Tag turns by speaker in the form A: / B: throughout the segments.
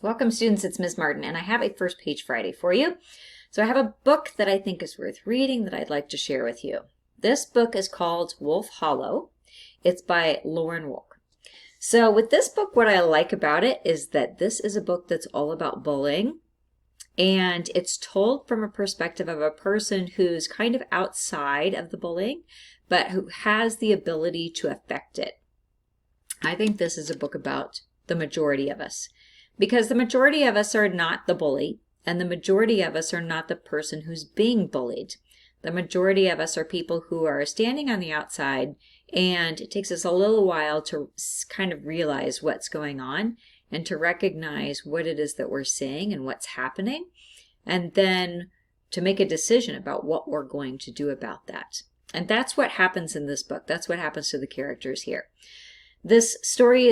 A: Welcome students, it's Ms. Martin and I have a First Page Friday for you. So I have a book that I think is worth reading that I'd like to share with you. This book is called Wolf Hollow. It's by Lauren Wolk. So with this book, what I like about it is that this is a book that's all about bullying, and it's told from a perspective of a person who's kind of outside of the bullying, but who has the ability to affect it. I think this is a book about the majority of us, because the majority of us are not the bully, and the majority of us are not the person who's being bullied. The majority of us are people who are standing on the outside, and it takes us a little while to kind of realize what's going on and to recognize what it is that we're seeing and what's happening, and then to make a decision about what we're going to do about that. And that's what happens in this book. That's what happens to the characters here. This story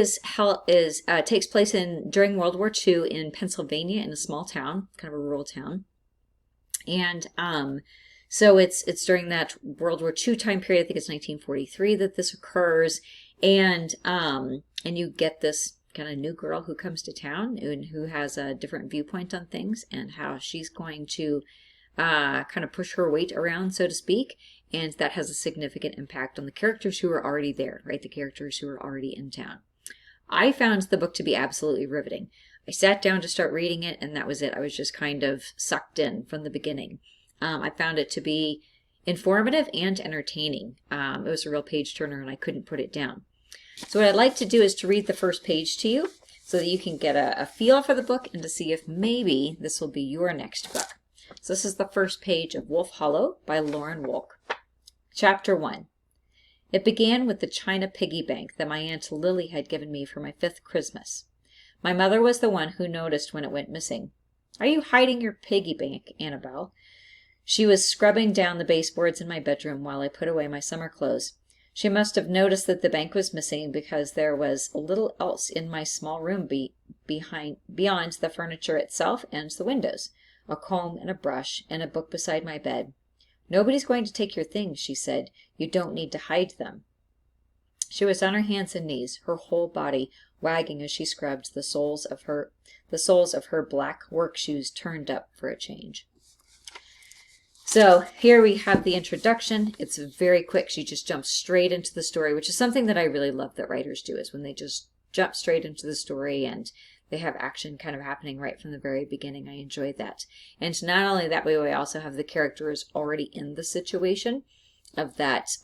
A: takes place during World War II in Pennsylvania, in a small town, kind of a rural town. And so it's during that World War II time period. I think it's 1943 that this occurs. And you get this kind of new girl who comes to town and who has a different viewpoint on things and how she's going to kind of push her weight around, so to speak. And that has a significant impact on the characters who are already there, right? The characters who are already in town. I found the book to be absolutely riveting. I sat down to start reading it, and that was it. I was just kind of sucked in from the beginning. I found it to be informative and entertaining. It was a real page turner, and I couldn't put it down. So what I'd like to do is to read the first page to you so that you can get a feel for the book and to see if maybe this will be your next book. So this is the first page of Wolf Hollow by Lauren Wolk. Chapter 1. It began with the china piggy bank that my Aunt Lily had given me for my 5th Christmas. My mother was the one who noticed when it went missing. "Are you hiding your piggy bank, Annabelle?" She was scrubbing down the baseboards in my bedroom while I put away my summer clothes. She must have noticed that the bank was missing because there was little else in my small room beyond the furniture itself and the windows. A comb and a brush and a book beside my bed. "Nobody's going to take your things," she said. "You don't need to hide them." She was on her hands and knees, her whole body wagging as she scrubbed the soles of her black work shoes turned up for a change. So here we have the introduction. It's very quick. She just jumps straight into the story, which is something that I really love that writers do, is when they just jump straight into the story and they have action kind of happening right from the very beginning. I enjoy that. And not only that, we also have the characters already in the situation of that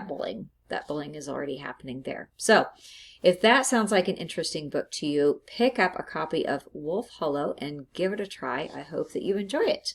A: bullying. That bullying is already happening there. So if that sounds like an interesting book to you, pick up a copy of Wolf Hollow and give it a try. I hope that you enjoy it.